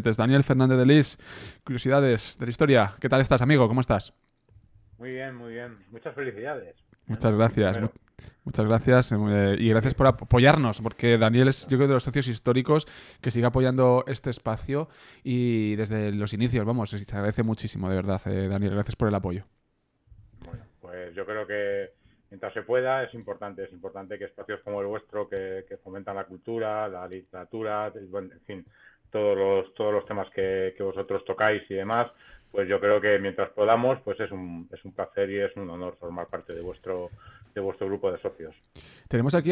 oyentes. Daniel Fernández de Lis, Curiosidades de la Historia. ¿Qué tal estás, amigo? ¿Cómo estás? Muy bien, muy bien. Muchas felicidades. Muchas gracias. Primero. Muchas gracias y gracias por apoyarnos, porque Daniel es, yo creo, de los socios históricos que sigue apoyando este espacio y desde los inicios, vamos, se agradece muchísimo, de verdad, Daniel, gracias por el apoyo. Bueno, pues yo creo que mientras se pueda es importante que espacios como el vuestro que fomentan la cultura, la literatura, bueno, en fin, todos los temas que vosotros tocáis y demás, pues yo creo que mientras podamos, pues es un placer y es un honor formar parte de vuestro grupo de socios. Tenemos aquí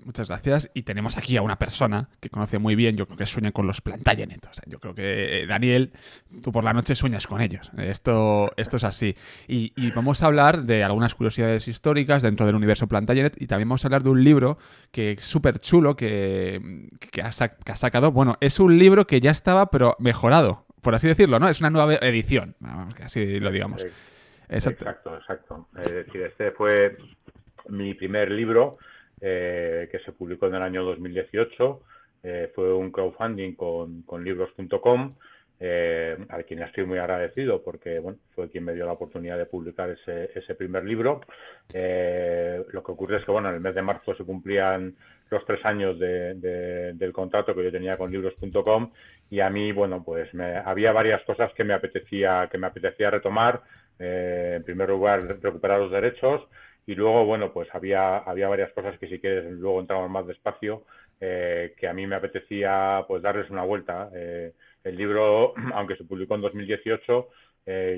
muchas gracias, y tenemos aquí a una persona que conoce muy bien, yo creo que sueña con los Plantagenet. O sea, yo creo que, Daniel, tú por la noche sueñas con ellos. Esto es así. Y vamos a hablar de algunas curiosidades históricas dentro del universo Plantagenet, y también vamos a hablar de un libro que es súper chulo que ha sacado. Bueno, es un libro que ya estaba, pero mejorado, por así decirlo, ¿no? Es una nueva edición, vamos, que así lo digamos. Exacto. Exacto, exacto. Es decir, este fue mi primer libro que se publicó en el año 2018. Fue un crowdfunding con libros.com, a quien estoy muy agradecido porque bueno, fue quien me dio la oportunidad de publicar ese primer libro. Lo que ocurre es que bueno, en el mes de marzo se cumplían los 3 años del contrato que yo tenía con libros.com, y a mí, bueno, pues había varias cosas que me apetecía retomar. En primer lugar, recuperar los derechos, y luego, bueno, pues había varias cosas que si quieres luego entramos más despacio, que a mí me apetecía pues darles una vuelta. El libro, aunque se publicó en 2018,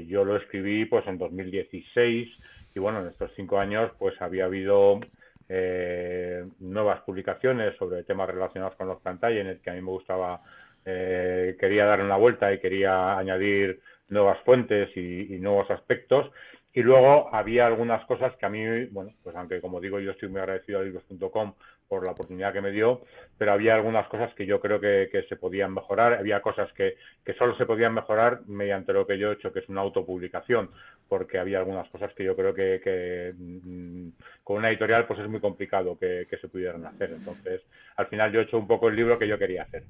yo lo escribí pues en 2016, y bueno, en estos 5 años pues había habido nuevas publicaciones sobre temas relacionados con los Plantagenet que a mí me gustaba, quería dar una vuelta y quería añadir nuevas fuentes y nuevos aspectos. Y luego había algunas cosas que a mí, bueno, pues aunque como digo yo estoy muy agradecido a libros.com por la oportunidad que me dio, pero había algunas cosas que yo creo que se podían mejorar. Había cosas que solo se podían mejorar mediante lo que yo he hecho, que es una autopublicación, porque había algunas cosas que yo creo que con una editorial pues es muy complicado que se pudieran hacer. Entonces, al final yo he hecho un poco el libro que yo quería hacer.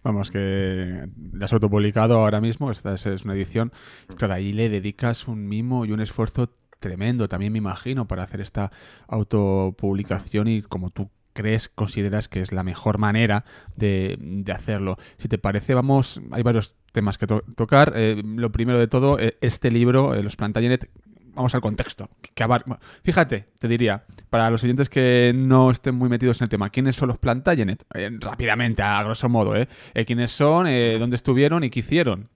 Vamos, que la has autopublicado ahora mismo, esta es una edición. Claro, ahí le dedicas un mimo y un esfuerzo tremendo, también me imagino, para hacer esta autopublicación, y como tú consideras que es la mejor manera de hacerlo. Si te parece, vamos, hay varios temas que tocar. Lo primero de todo, este libro, Los Plantagenet, vamos al contexto. Fíjate, te diría, para los oyentes que no estén muy metidos en el tema, ¿quiénes son los Plantagenet? Rápidamente, a grosso modo, ¿eh? ¿Quiénes son? ¿Dónde estuvieron y qué hicieron?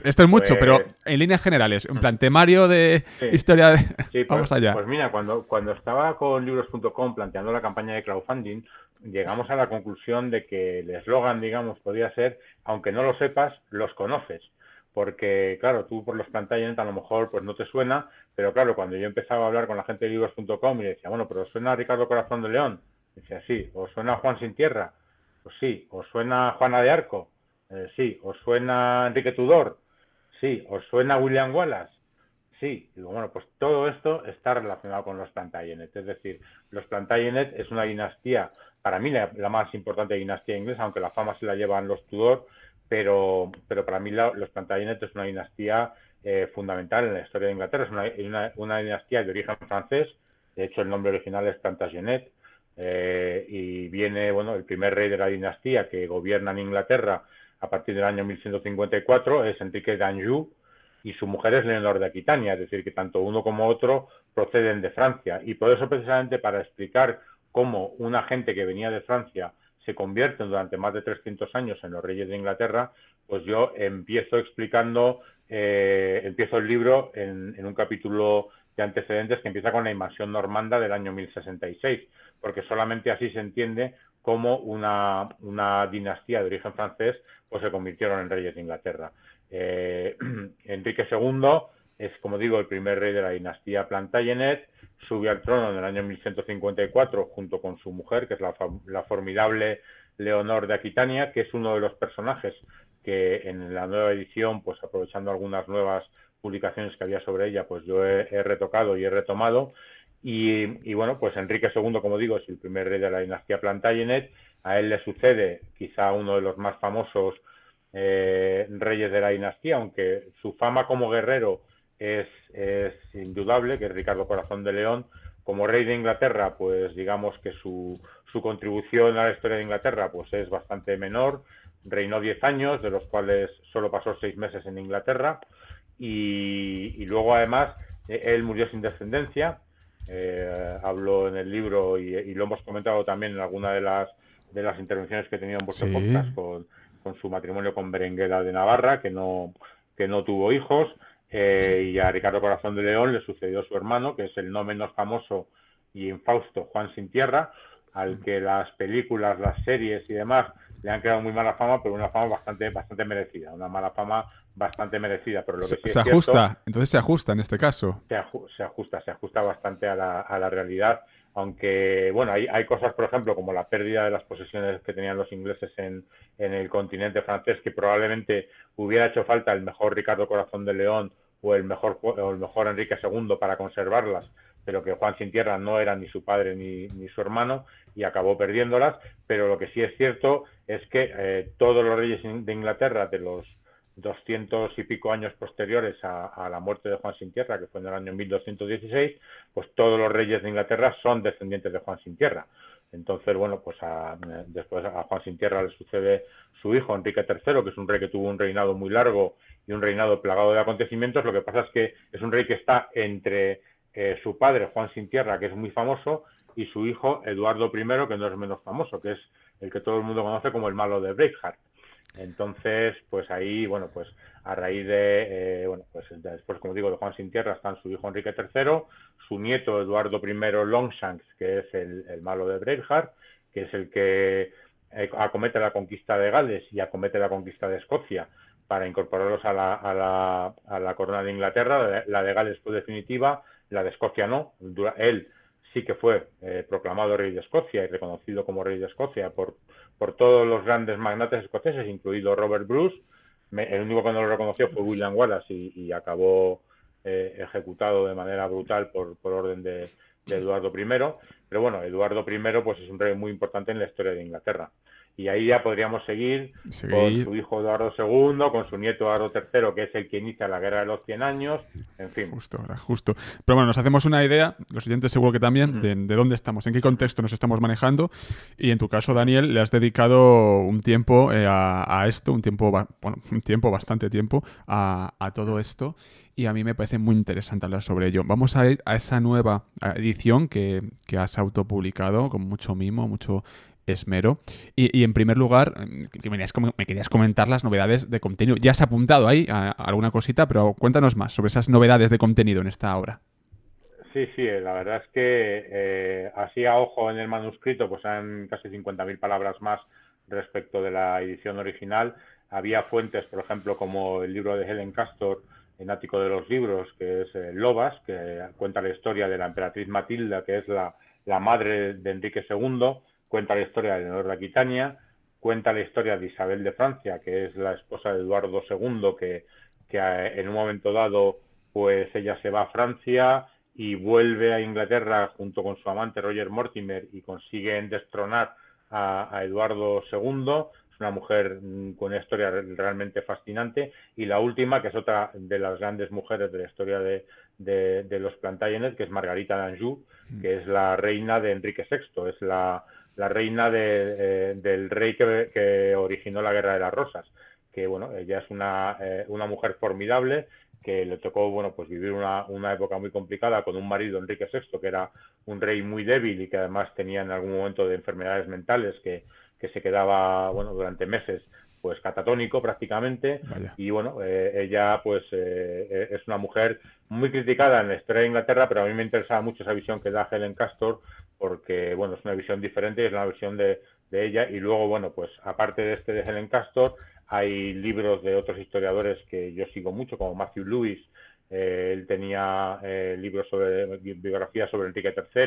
Esto es mucho, pero Pues en líneas generales, en plan temario de sí. historia de... Sí, Vamos pues, allá. pues mira, cuando estaba con libros.com planteando la campaña de crowdfunding, llegamos a la conclusión de que el eslogan, digamos, podría ser, aunque no lo sepas, los conoces. Porque, claro, tú por los Plantagenet a lo mejor pues no te suena, pero claro, cuando yo empezaba a hablar con la gente de libros.com y le decía, bueno, pero ¿os suena a Ricardo Corazón de León? Decía, sí. ¿Os suena a Juan Sin Tierra? Pues sí. ¿Os suena a Juana de Arco? Sí. ¿Os suena a Enrique Tudor? Sí. ¿Os suena a William Wallace? Sí, digo, bueno, pues todo esto está relacionado con los Plantagenet. Es decir, los Plantagenet es una dinastía, para mí la más importante dinastía inglesa, aunque la fama se la llevan los Tudor, pero para mí los Plantagenet es una dinastía fundamental en la historia de Inglaterra. Es una dinastía de origen francés. De hecho, el nombre original es Plantagenet. Y viene, bueno, el primer rey de la dinastía que gobierna en Inglaterra a partir del año 1154 es Enrique d'Anjou, y su mujer es Leonor de Aquitania, es decir, que tanto uno como otro proceden de Francia. Y por eso, precisamente, para explicar cómo una gente que venía de Francia se convierte durante más de 300 años en los reyes de Inglaterra, pues yo empiezo el libro en un capítulo de antecedentes que empieza con la invasión normanda del año 1066, porque solamente así se entiende cómo una dinastía de origen francés pues se convirtieron en reyes de Inglaterra. Enrique II es, como digo, el primer rey de la dinastía Plantagenet. Sube al trono en el año 1154 junto con su mujer, que es la formidable Leonor de Aquitania, que es uno de los personajes que en la nueva edición, pues aprovechando algunas nuevas publicaciones que había sobre ella, pues yo he retocado y he retomado. Y bueno, pues Enrique II, como digo, es el primer rey de la dinastía Plantagenet. A él le sucede quizá uno de los más famosos reyes de la dinastía, aunque su fama como guerrero es indudable, que es Ricardo Corazón de León. Como rey de Inglaterra, pues digamos que su contribución a la historia de Inglaterra pues es bastante menor. Reinó 10 años, de los cuales solo pasó 6 meses en Inglaterra, y luego además él murió sin descendencia. Hablo en el libro y lo hemos comentado también en alguna de las intervenciones que he tenido en vuestro Sí, podcast con su matrimonio con Berenguela de Navarra, que no tuvo hijos. Y a Ricardo Corazón de León le sucedió su hermano, que es el no menos famoso y infausto Juan Sin Tierra, al que las películas, las series y demás le han creado muy mala fama, pero una fama bastante merecida, una mala fama bastante merecida. Pero lo que sí es se cierto, ajusta, entonces se ajusta en este caso. se ajusta bastante a la realidad, aunque, bueno, hay cosas, por ejemplo, como la pérdida de las posesiones que tenían los ingleses en el continente francés, que probablemente hubiera hecho falta el mejor Ricardo Corazón de León o el mejor Enrique II para conservarlas, pero que Juan Sin Tierra no era ni su padre ni su hermano, y acabó perdiéndolas. Pero lo que sí es cierto es que todos los reyes de Inglaterra de los 200 y pico años posteriores a la muerte de Juan Sin Tierra, que fue en el año 1216, pues todos los reyes de Inglaterra son descendientes de Juan Sin Tierra. Entonces, bueno, pues después a Juan Sin Tierra le sucede su hijo, Enrique III, que es un rey que tuvo un reinado muy largo y un reinado plagado de acontecimientos. Lo que pasa es que es un rey que está entre su padre, Juan Sin Tierra, que es muy famoso, y su hijo, Eduardo I, que no es menos famoso, que es el que todo el mundo conoce como el malo de Braveheart. Entonces, pues ahí, bueno, pues a raíz bueno, pues después, como digo, de Juan Sin Tierra están su hijo Enrique III, su nieto Eduardo I Longshanks, que es el malo de Braveheart, que es el que acomete la conquista de Gales y acomete la conquista de Escocia para incorporarlos a la corona de Inglaterra. La de Gales fue definitiva, la de Escocia no. Él sí que fue proclamado rey de Escocia y reconocido como rey de Escocia por todos los grandes magnates escoceses, incluido Robert Bruce. El único que no lo reconoció fue William Wallace y acabó ejecutado de manera brutal por orden de Eduardo I. Pero bueno, Eduardo I pues, es un rey muy importante en la historia de Inglaterra. Y ahí ya podríamos seguir con Seguir. su hijo Eduardo II, con su nieto Eduardo III, que es el que inicia la Guerra de los 100 años, en fin. Justo, ahora, justo. Pero bueno, nos hacemos una idea, los oyentes seguro que también, de dónde estamos, en qué contexto nos estamos manejando. Y en tu caso, Daniel, le has dedicado un tiempo a esto, un tiempo, bueno, un tiempo, bastante tiempo, a todo esto. Y a mí me parece muy interesante hablar sobre ello. Vamos a ir a esa nueva edición que has autopublicado con mucho mimo, mucho esmero. Y en primer lugar, que me querías comentar las novedades de contenido. Ya has apuntado ahí a alguna cosita, pero cuéntanos más sobre esas novedades de contenido en esta obra. Sí, sí, la verdad es que así a ojo en el manuscrito pues han casi 50.000 palabras más respecto de la edición original. Había fuentes, por ejemplo, como el libro de Helen Castor, en Ático de los Libros, que es Lobas, que cuenta la historia de la emperatriz Matilda, que es la madre de Enrique II, cuenta la historia de Leonor de Aquitania, cuenta la historia de Isabel de Francia, que es la esposa de Eduardo II, que en un momento dado pues ella se va a Francia y vuelve a Inglaterra junto con su amante Roger Mortimer y consiguen destronar a Eduardo II. Es una mujer con una historia realmente fascinante. Y la última, que es otra de las grandes mujeres de la historia de los Plantagenet, que es Margarita d'Anjou, que es la reina de Enrique VI, es la reina del rey que originó la Guerra de las Rosas, que bueno, ella es una mujer formidable, que le tocó, bueno, pues vivir una época muy complicada con un marido, Enrique VI, que era un rey muy débil y que además tenía en algún momento de enfermedades mentales, que se quedaba, bueno, durante meses pues catatónico prácticamente. Vaya. Y bueno, ella pues es una mujer muy criticada en la historia de Inglaterra, pero a mí me interesaba mucho esa visión que da Helen Castor, porque bueno, es una visión diferente, es una visión de ella. Y luego, bueno, pues aparte de este de Helen Castor, hay libros de otros historiadores que yo sigo mucho, como Matthew Lewis. Él tenía libros sobre biografías sobre Enrique III,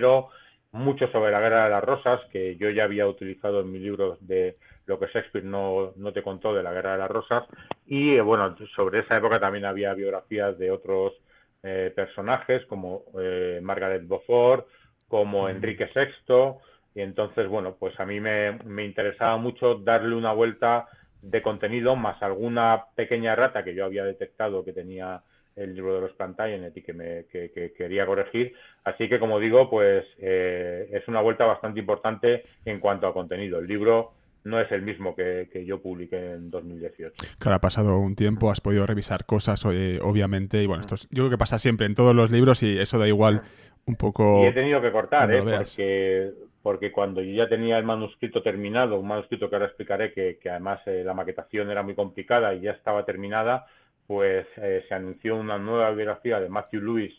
mucho sobre la Guerra de las Rosas, que yo ya había utilizado en mi libro de lo que Shakespeare no te contó de la Guerra de las Rosas. Y bueno, sobre esa época también había biografías de otros personajes, como Margaret Beaufort, como Enrique VI. Y entonces, bueno, pues a mí me interesaba mucho darle una vuelta de contenido, más alguna pequeña errata que yo había detectado que tenía el libro de los Plantagenet y que quería corregir. Así que, como digo, pues es una vuelta bastante importante en cuanto a contenido. El libro no es el mismo que yo publiqué en 2018. Claro, ha pasado un tiempo, has podido revisar cosas, obviamente, y bueno, yo creo que pasa siempre en todos los libros y eso da igual un Y he poco tenido que cortar, cuando lo veas. porque cuando yo ya tenía el manuscrito terminado, un manuscrito que ahora explicaré que además la maquetación era muy complicada y ya estaba terminada, pues se anunció una nueva biografía de Matthew Lewis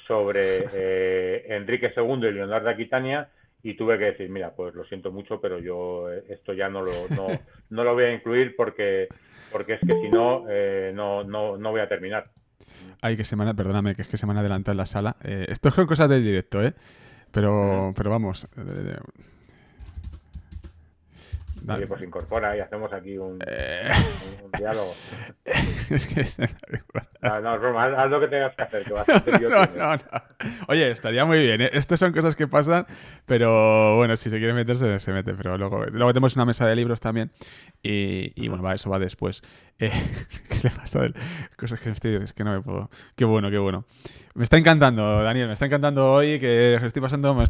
sobre Enrique II y Leonardo de Aquitania, y tuve que decir, mira, pues lo siento mucho, pero yo esto ya no lo voy a incluir porque es que si no, no voy a terminar. Ay, que semana, perdóname, que es que se me han adelantado en la sala. Esto son cosas del directo, ¿eh? Pero vamos. Oye, pues incorpora y hacemos aquí Eh, un diálogo. es que No, broma, haz lo que tengas que hacer, que bastante lío tienes. no. Oye, estaría muy bien, ¿eh? Estas son cosas que pasan, pero bueno, si se quiere meterse, se mete. Pero luego tenemos una mesa de libros también y bueno, eso va después. ¿Qué le pasa? Cosas que es que no me puedo... Qué bueno, qué bueno. Me está encantando, Daniel, me está encantando hoy que me estoy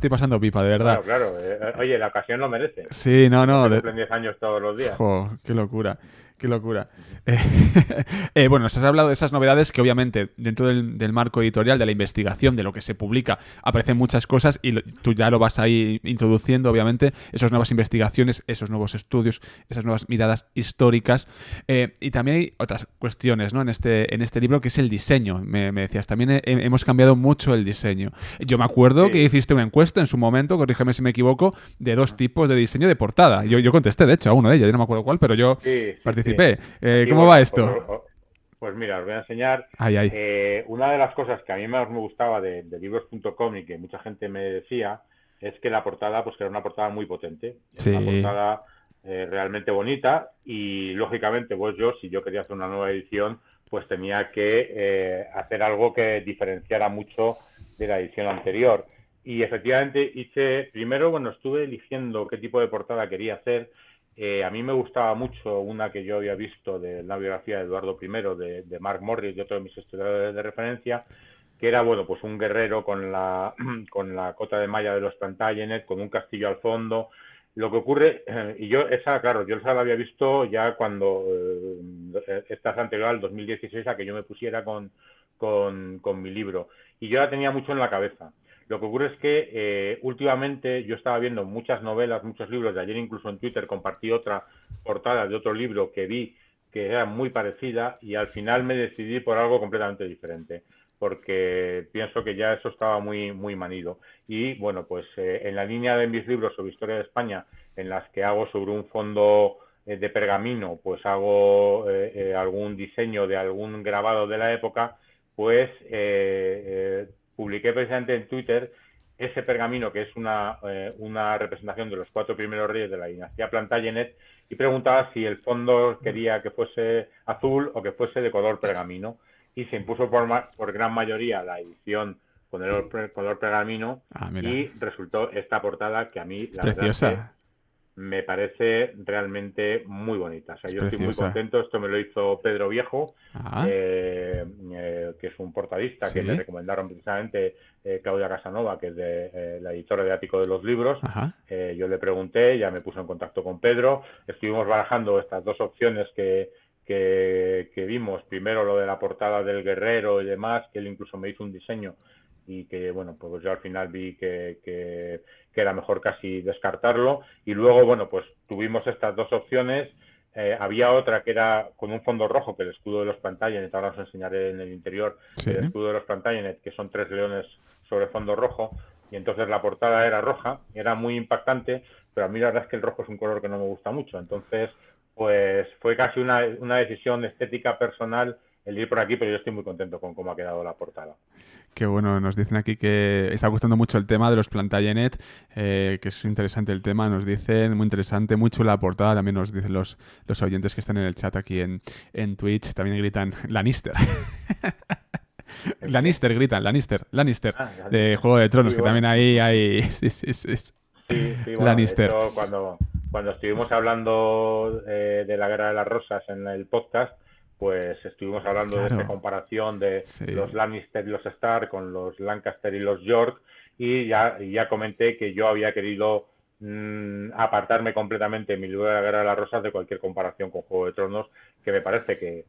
pasando pipa, de verdad. Claro. Oye, la ocasión lo merece. Sí, no. No se cumplen 10 años todos los días. Jo, qué locura. Qué locura. Bueno, nos has hablado de esas novedades que obviamente dentro del marco editorial, de la investigación, de lo que se publica, aparecen muchas cosas y tú ya lo vas ahí introduciendo, obviamente, esas nuevas investigaciones, esos nuevos estudios, esas nuevas miradas históricas. Y también hay otras cuestiones, ¿no? en este libro, que es el diseño. Me decías, también hemos cambiado mucho el diseño. Yo me acuerdo que hiciste una encuesta en su momento, corrígeme si me equivoco, de 2 tipos de diseño de portada. Yo contesté, de hecho, a uno de ellos, yo no me acuerdo cuál, pero yo participé. ¿Cómo va esto? Pues mira, os voy a enseñar. Ay. Una de las cosas que a mí más me gustaba de libros.com y que mucha gente me decía es que la portada, pues que era una portada muy potente. Sí. Era una portada realmente bonita y lógicamente pues si yo quería hacer una nueva edición, pues tenía que hacer algo que diferenciara mucho de la edición anterior. Y efectivamente primero, estuve eligiendo qué tipo de portada quería hacer. A mí me gustaba mucho una que yo había visto de la biografía de Eduardo I, de Mark Morris y otro de mis historiadores de referencia, que era, pues un guerrero con la cota de malla de los Plantagenet, con un castillo al fondo. Lo que ocurre, y yo esa la había visto ya cuando esta anterior al 2016 a que yo me pusiera con mi libro, y yo la tenía mucho en la cabeza. Lo que ocurre es que últimamente yo estaba viendo muchas novelas, muchos libros, de ayer incluso en Twitter compartí otra portada de otro libro que vi que era muy parecida y al final me decidí por algo completamente diferente, porque pienso que ya eso estaba muy, muy manido. Y bueno, pues en la línea de mis libros sobre historia de España, en las que hago sobre un fondo de pergamino, pues hago algún diseño de algún grabado de la época, pues publiqué precisamente en Twitter ese pergamino que es una representación de los 4 primeros reyes de la dinastía Plantagenet y preguntaba si el fondo quería que fuese azul o que fuese de color pergamino, y se impuso por gran mayoría la edición con el color pergamino y resultó esta portada que a mí la preciosa. verdad me parece realmente muy bonita. O sea, yo estoy muy contento. Esto me lo hizo Pedro Viejo, que es un portadista que me recomendaron precisamente Claudia Casanova, que es de la editora de Ático de los Libros. Yo le pregunté, ya me puso en contacto con Pedro. Estuvimos barajando estas 2 opciones que vimos. Primero lo de la portada del guerrero y demás, que él incluso me hizo un diseño y que, pues yo al final vi que era mejor casi descartarlo. Y luego, pues tuvimos estas 2 opciones. Había otra que era con un fondo rojo, que el escudo de los Plantagenet, ahora os enseñaré en el interior, el escudo de los Plantagenet, que son 3 leones sobre fondo rojo, y entonces la portada era roja, era muy impactante, pero a mí la verdad es que el rojo es un color que no me gusta mucho. Entonces, pues fue casi una decisión estética personal el ir por aquí, pero yo estoy muy contento con cómo ha quedado la portada. Qué bueno, nos dicen aquí que está gustando mucho el tema de los Plantagenet, que es interesante el tema, nos dicen, muy interesante, muy chula la portada, también nos dicen los oyentes que están en el chat aquí en Twitch, también gritan Lannister. Lannister, gritan, Lannister, de Juego de Tronos, que también ahí hay... Sí, bueno, Lannister. de hecho, cuando cuando estuvimos hablando de la Guerra de las Rosas en el podcast, pues estuvimos hablando de esta comparación de los Lannister y los Stark con los Lancaster y los York, y ya comenté que yo había querido apartarme completamente en mi libro de la Guerra de las Rosas de cualquier comparación con Juego de Tronos, que me parece que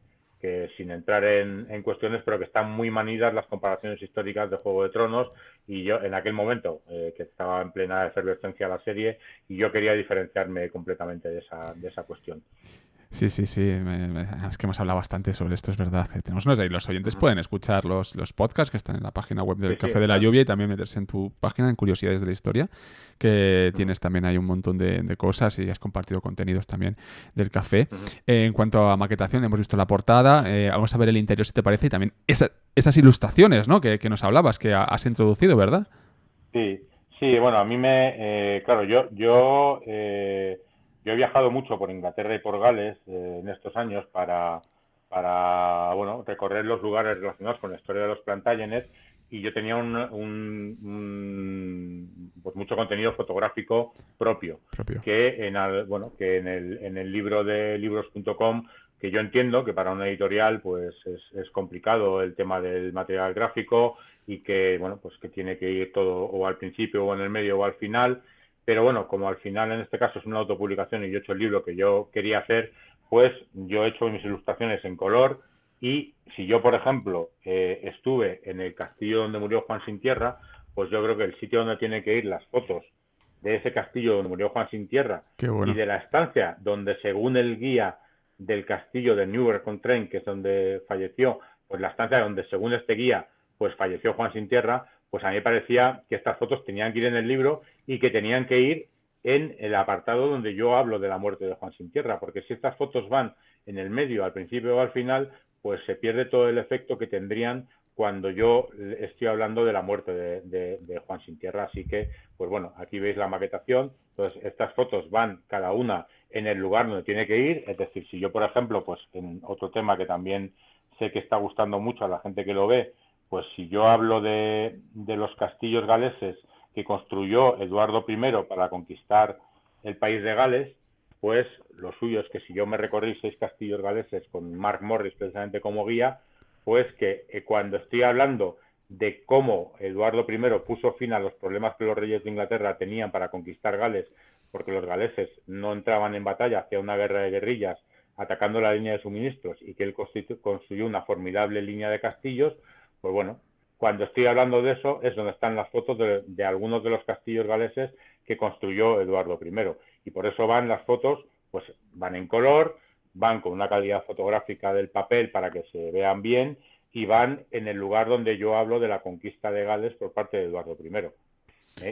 sin entrar en cuestiones, pero que están muy manidas las comparaciones históricas de Juego de Tronos, y yo en aquel momento, que estaba en plena efervescencia la serie, y yo quería diferenciarme completamente de esa cuestión. Sí. Es que hemos hablado bastante sobre esto, es verdad. Los oyentes pueden escuchar los podcasts que están en la página web del Café de la Lluvia, y también meterse en tu página, en Curiosidades de la Historia, que tienes también ahí un montón de cosas, y has compartido contenidos también del café. En cuanto a maquetación, hemos visto la portada, vamos a ver el interior si te parece, y también esas ilustraciones, ¿no? que nos hablabas, que has introducido, ¿verdad? Sí, bueno, a mí claro, yo he viajado mucho por Inglaterra y por Gales en estos años para bueno, recorrer los lugares relacionados con la historia de los Plantagenets, y yo tenía pues mucho contenido fotográfico propio. Que en el libro de libros.com, que yo entiendo que para una editorial pues es complicado el tema del material gráfico, y que bueno, pues que tiene que ir todo o al principio o en el medio o al final. Pero bueno, como al final en este caso es una autopublicación y yo he hecho el libro que yo quería hacer, pues yo he hecho mis ilustraciones en color. Y si yo, por ejemplo, estuve en el castillo donde murió Juan Sin Tierra, pues yo creo que el sitio donde tienen que ir las fotos de ese castillo donde murió Juan Sin Tierra, y de la estancia donde, según el guía del castillo de Newberg-on-Trent, que es donde falleció, pues la estancia donde, según este guía, pues falleció Juan Sin Tierra, pues a mí me parecía que estas fotos tenían que ir en el libro, y que tenían que ir en el apartado donde yo hablo de la muerte de Juan Sin Tierra, porque si estas fotos van en el medio, al principio o al final, pues se pierde todo el efecto que tendrían cuando yo estoy hablando de la muerte de Juan Sin Tierra. Así que, pues bueno, aquí veis la maquetación. Entonces, estas fotos van cada una en el lugar donde tiene que ir. Es decir, si yo, por ejemplo, pues en otro tema que también sé que está gustando mucho a la gente que lo ve, pues si yo hablo de los castillos galeses que construyó Eduardo I para conquistar el país de Gales, pues lo suyo es que si yo me recorrí 6 castillos galeses con Mark Morris precisamente como guía, pues que cuando estoy hablando de cómo Eduardo I puso fin a los problemas que los reyes de Inglaterra tenían para conquistar Gales, porque los galeses no entraban en batalla hacia una guerra de guerrillas atacando la línea de suministros, y que él construyó una formidable línea de castillos, pues bueno, cuando estoy hablando de eso es donde están las fotos de algunos de los castillos galeses que construyó Eduardo I. Y por eso van las fotos, pues van en color, van con una calidad fotográfica del papel para que se vean bien, y van en el lugar donde yo hablo de la conquista de Gales por parte de Eduardo I.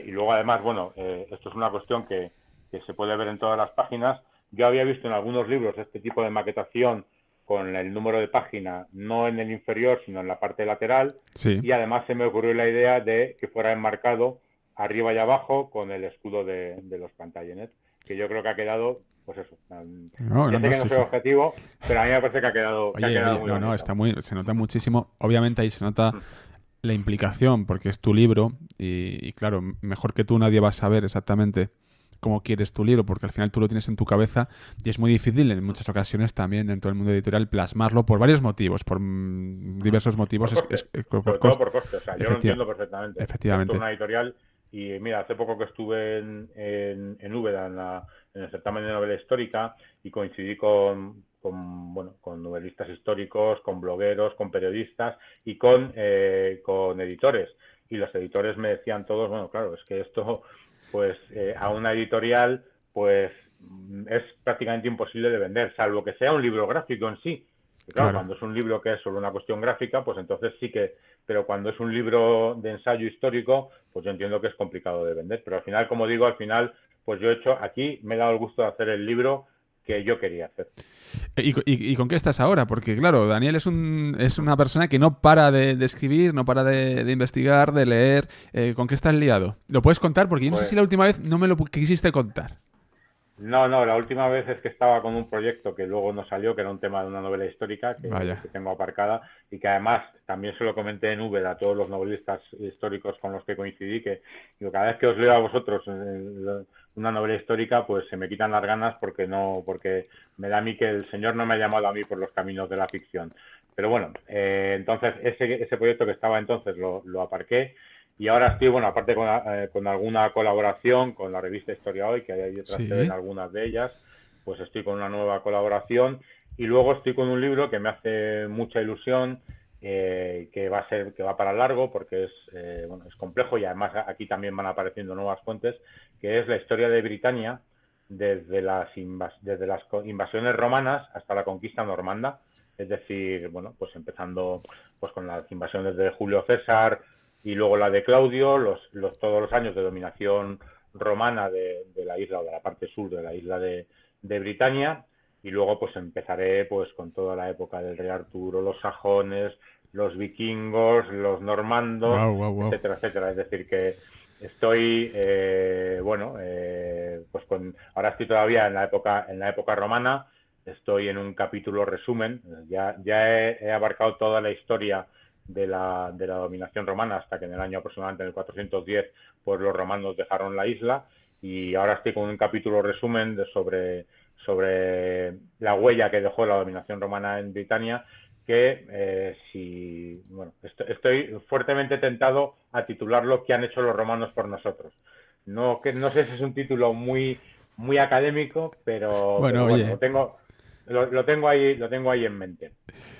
Y luego, además, bueno, esto es una cuestión que se puede ver en todas las páginas. Yo había visto en algunos libros este tipo de maquetación con el número de página no en el inferior, sino en la parte lateral. Sí. Y además se me ocurrió la idea de que fuera enmarcado arriba y abajo con el escudo de los Plantagenets, que yo creo que ha quedado, pues eso. Ya sé que no soy objetivo, pero a mí me parece que ha quedado, muy bonito. Se nota muchísimo. Obviamente ahí se nota la implicación, porque es tu libro, y claro, mejor que tú nadie va a saber exactamente cómo quieres tu libro, porque al final tú lo tienes en tu cabeza, y es muy difícil en muchas ocasiones también dentro del mundo editorial plasmarlo por varios motivos, por diversos motivos. Sobre todo por coste. O sea, yo lo entiendo perfectamente. Efectivamente. Esto es una editorial, y mira, hace poco que estuve en Úbeda, en el certamen de novela histórica, y coincidí con novelistas históricos, con blogueros, con periodistas y con editores. Y los editores me decían todos, bueno, claro, es que esto, pues a una editorial, pues es prácticamente imposible de vender, salvo que sea un libro gráfico en sí. Y claro, cuando es un libro que es solo una cuestión gráfica, pues entonces sí que... Pero cuando es un libro de ensayo histórico, pues yo entiendo que es complicado de vender. Pero al final, como digo, pues yo me he dado el gusto de hacer el libro que yo quería hacer. ¿Y con qué estás ahora? Porque claro, Daniel es una persona que no para de escribir, no para de investigar, de leer. ¿Con qué estás liado? ¿Lo puedes contar? Porque yo no sé si la última vez no me lo quisiste contar. No, no, la última vez es que estaba con un proyecto que luego no salió, que era un tema de una novela histórica que Vaya. tengo aparcada y que además también se lo comenté en Úbeda a todos los novelistas históricos con los que coincidí, que digo, cada vez que os leo a vosotros una novela histórica, pues se me quitan las ganas porque no, porque me da a mí que el Señor no me ha llamado a mí por los caminos de la ficción. Pero bueno, entonces ese proyecto que estaba entonces lo aparqué y ahora estoy, bueno, aparte con alguna colaboración con la revista Historia Hoy, que hay detrás se ven Sí, algunas de ellas, pues estoy con una nueva colaboración y luego estoy con un libro que me hace mucha ilusión, que va para largo porque bueno, es complejo y además aquí también van apareciendo nuevas fuentes, que es la historia de Britania desde las invasiones romanas hasta la conquista normanda. Es decir, bueno, pues empezando pues con las invasiones de Julio César, y luego la de Claudio, todos los años de dominación romana de la isla o de la parte sur de la isla de Britania, y luego pues empezaré pues con toda la época del rey Arturo, los sajones, los vikingos, los normandos, wow, wow, wow. etcétera, etcétera. Es decir que estoy bueno, pues ahora estoy todavía en la época romana, estoy en un capítulo resumen, ya he abarcado toda la historia de la dominación romana hasta que en el año aproximadamente en el 410 pues los romanos dejaron la isla, y ahora estoy con un capítulo resumen sobre la huella que dejó la dominación romana en Britania, que si bueno, estoy fuertemente tentado a titularlo ¿Qué han hecho los romanos por nosotros? No, que no sé si es un título muy académico, pero Bueno, bueno, oye, lo tengo ahí en mente.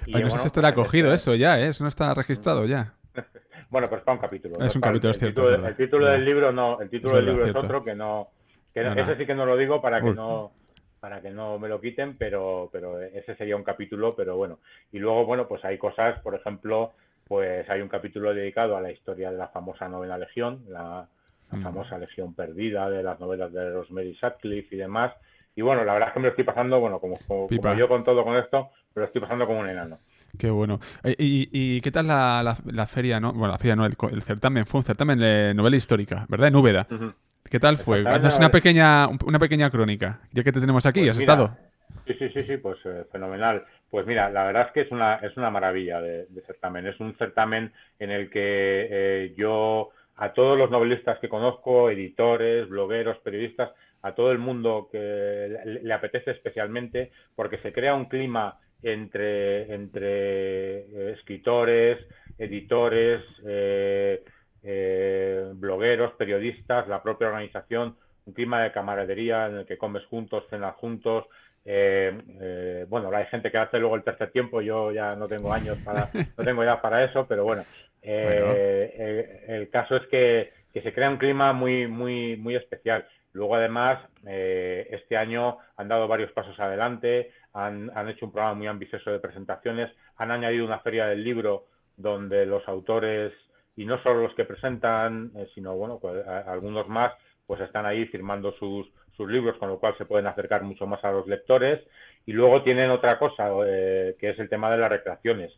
Y ay, no sé si bueno, estará pues acogido eso ya, ¿eh? Eso no está registrado ya. bueno, pues para un capítulo, no Es es un para capítulo, es cierto, es verdad, el título del verdad. libro no, el Es título del verdad, libro es cierto. otro Nada. ese sí que no lo digo Uy, para que no me lo quiten, pero ese sería un capítulo, pero bueno. Y luego, bueno, pues hay cosas, por ejemplo, pues hay un capítulo dedicado a la historia de la famosa novena Legión, la famosa Legión perdida de las novelas de Rosemary Sutcliffe y demás. Y bueno, la verdad es que me lo estoy pasando, bueno, como pipa. yo con todo con esto, me lo estoy pasando como un enano. Qué bueno. ¿Y qué tal la feria, no? Bueno, la feria no, el certamen. Fue un certamen de novela histórica, ¿verdad? En Úbeda. ¿Qué tal fue? Exactamente, Haznos una pequeña crónica. Ya que te tenemos aquí, pues ¿has estado? mira, sí, pues fenomenal. Pues mira, la verdad es que es una maravilla de certamen. Es un certamen en el que yo, a todos los novelistas que conozco, editores, blogueros, periodistas, a todo el mundo que le apetece especialmente, porque se crea un clima entre escritores, editores, blogueros, periodistas, la propia organización, un clima de camaradería en el que comes juntos, cenas juntos. Bueno, hay gente que hace luego el tercer tiempo, yo ya no tengo ya para eso, pero bueno, Bueno, el caso es que se crea un clima muy especial. Luego, además, este año han dado varios pasos adelante, han hecho un programa muy ambicioso de presentaciones, han añadido una feria del libro donde los autores, y no solo los que presentan, sino bueno, pues, algunos más, pues están ahí firmando sus libros, con lo cual se pueden acercar mucho más a los lectores. Y luego tienen otra cosa, que es el tema de las recreaciones,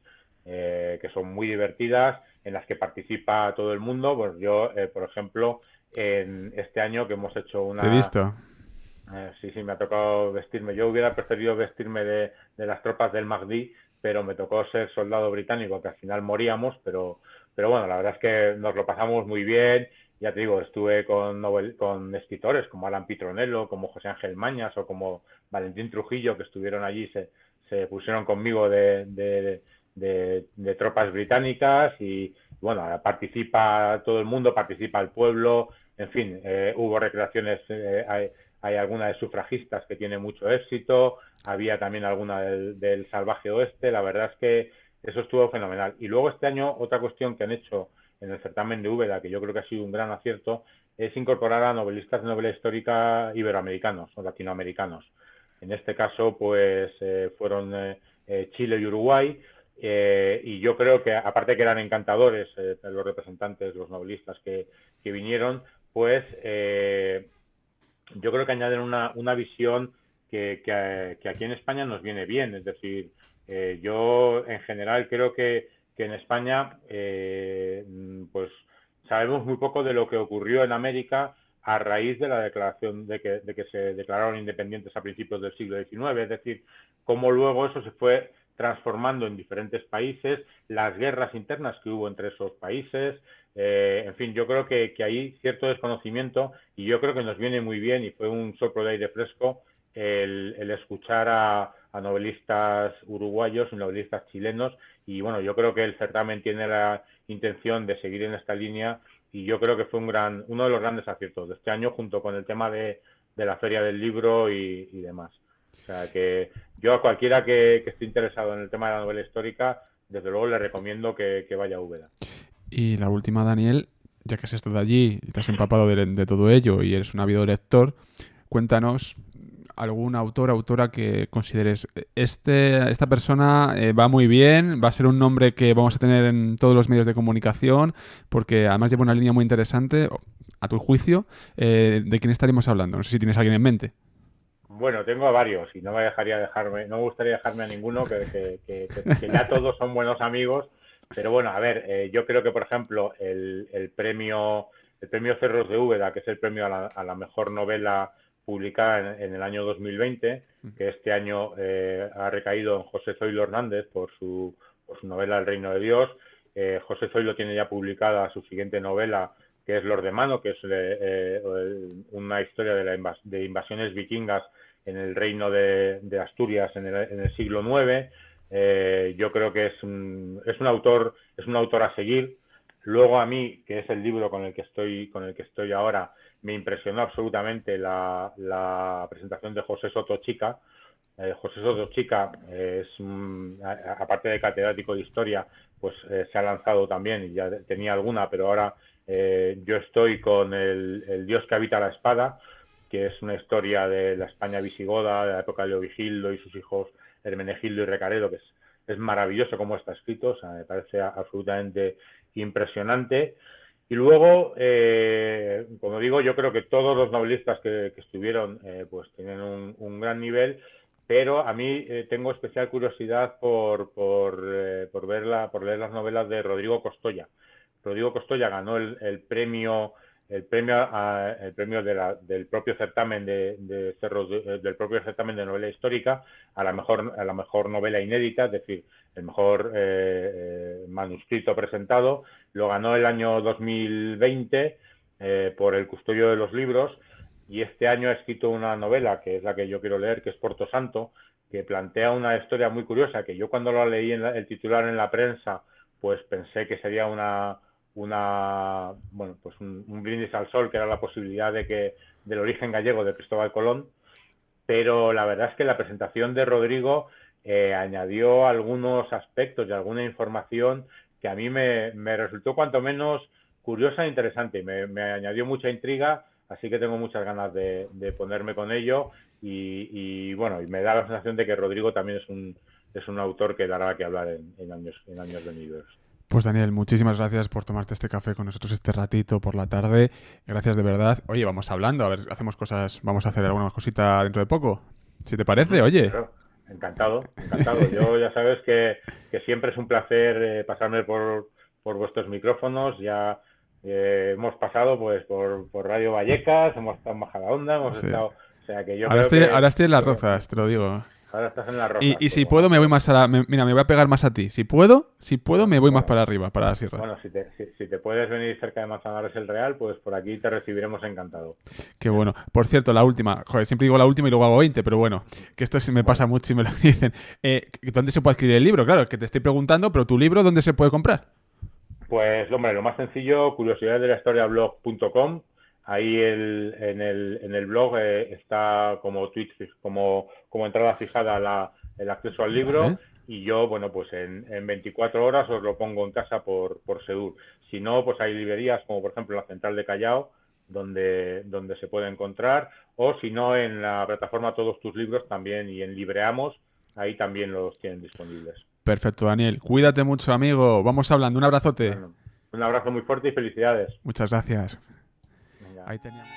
que son muy divertidas, en las que participa todo el mundo. Pues yo, por ejemplo, en este año que hemos hecho te he visto. sí, me ha tocado vestirme. Yo hubiera preferido vestirme de las tropas del Mahdi, pero me tocó ser soldado británico, que al final moríamos, pero bueno, la verdad es que nos lo pasamos muy bien. Ya te digo, estuve con escritores como Alan Pitronello, como José Ángel Mañas o como Valentín Trujillo, que estuvieron allí, se pusieron conmigo de tropas británicas, y bueno, participa todo el mundo, participa el pueblo, en fin, hubo recreaciones, hay alguna de sufragistas que tiene mucho éxito, había también alguna del Salvaje Oeste, la verdad es que eso estuvo fenomenal. Y luego este año otra cuestión que han hecho en el certamen de Úbeda, que yo creo que ha sido un gran acierto, es incorporar a novelistas de novela histórica iberoamericanos o latinoamericanos. En este caso, pues fueron Chile y Uruguay, y yo creo que, aparte que eran encantadores los representantes, los novelistas que vinieron, pues yo creo que añaden una visión que aquí en España nos viene bien. Es decir, yo en general creo que en España pues sabemos muy poco de lo que ocurrió en América a raíz de la declaración de que se declararon independientes a principios del siglo XIX, es decir, cómo luego eso se fue transformando en diferentes países, las guerras internas que hubo entre esos países, en fin, yo creo que hay cierto desconocimiento y yo creo que nos viene muy bien y fue un soplo de aire fresco el escuchar a novelistas uruguayos y novelistas chilenos y bueno, yo creo que el certamen tiene la intención de seguir en esta línea y yo creo que fue uno de los grandes aciertos de este año junto con el tema de la Feria del Libro y demás. O sea que yo a cualquiera que esté interesado en el tema de la novela histórica, desde luego le recomiendo que vaya a Úbeda. Y la última, Daniel, ya que has estado allí y te has empapado de todo ello y eres un ávido lector, cuéntanos algún autor, autora que consideres esta persona va muy bien, va a ser un nombre que vamos a tener en todos los medios de comunicación, porque además lleva una línea muy interesante, a tu juicio, ¿de quién estaríamos hablando? No sé si tienes a alguien en mente. Bueno, tengo a varios y no me gustaría dejarme a ninguno, que ya todos son buenos amigos, pero bueno, a ver, yo creo que por ejemplo el premio Cerros de Úbeda, que es el premio a la mejor novela publicada en el año 2020, que este año ha recaído en José Zoilo Hernández por su novela El Reino de Dios. José Zoilo tiene ya publicada su siguiente novela, que es Lord de Mano, que es una historia de invasiones vikingas en el reino de Asturias en el siglo IX. Yo creo que es un autor a seguir. Luego a mí, que es el libro con el que estoy ahora, me impresionó absolutamente la presentación de José Soto Chica. José Soto Chica aparte de catedrático de historia, pues se ha lanzado también, y ya tenía alguna, pero ahora yo estoy con el Dios que habita la espada, que es una historia de la España visigoda, de la época de Leovigildo y sus hijos Hermenegildo y Recaredo, que es maravilloso cómo está escrito, o sea, me parece absolutamente impresionante. Y luego, como digo, yo creo que todos los novelistas que estuvieron pues tienen un gran nivel, pero a mí tengo especial curiosidad por leer las novelas de Rodrigo Costoya. Rodrigo Costoya ganó el premio del propio certamen del propio certamen de novela histórica a la mejor novela inédita, es decir, el mejor manuscrito presentado. Lo ganó el año 2020 por El custodio de los libros, y este año ha escrito una novela que es la que yo quiero leer, que es Porto Santo, que plantea una historia muy curiosa, que yo cuando lo leí el titular en la prensa, pues pensé que sería un brindis al sol, que era la posibilidad del origen gallego de Cristóbal Colón, pero la verdad es que la presentación de Rodrigo añadió algunos aspectos y alguna información que a mí me resultó cuanto menos curiosa e interesante, me añadió mucha intriga, así que tengo muchas ganas de ponerme con ello y me da la sensación de que Rodrigo también es un autor que dará que hablar en años venideros. Pues Daniel, muchísimas gracias por tomarte este café con nosotros este ratito por la tarde. Gracias de verdad. Oye, vamos hablando, a ver, vamos a hacer alguna cosita dentro de poco. Si te parece, oye. Claro. Encantado. Yo ya sabes que siempre es un placer pasarme por vuestros micrófonos. Ya hemos pasado pues por Radio Vallecas, hemos estado en Majadahonda, hemos estado... O sea, que yo ahora estoy en Las Rozas, te lo digo. Ahora estás en Las Rozas. Y si puedo me voy más mira, me voy a pegar más a ti. Si puedo me voy más para arriba, para la sierra. Bueno, si te puedes venir cerca de Manzanares el Real, pues por aquí te recibiremos encantado. Qué bueno. Por cierto, la última. Joder, siempre digo la última y luego hago 20, pero bueno, que esto sí me pasa mucho y me lo dicen. ¿Dónde se puede adquirir el libro? Claro, que te estoy preguntando, pero tu libro, ¿dónde se puede comprar? Pues, hombre, lo más sencillo, curiosidadesdelahistoriablog.com. Ahí en el blog está como tweet, como entrada fijada el acceso al libro. Vale. Y yo, bueno, pues en 24 horas os lo pongo en casa por Sedur. Si no, pues hay librerías como por ejemplo la Central de Callao, donde se puede encontrar, o si no en la plataforma Todos Tus Libros también, y en Libreamos, ahí también los tienen disponibles. Perfecto, Daniel. Cuídate mucho, amigo. Vamos hablando. Un abrazote. Bueno, un abrazo muy fuerte y felicidades. Muchas gracias. Venga. Ahí teníamos.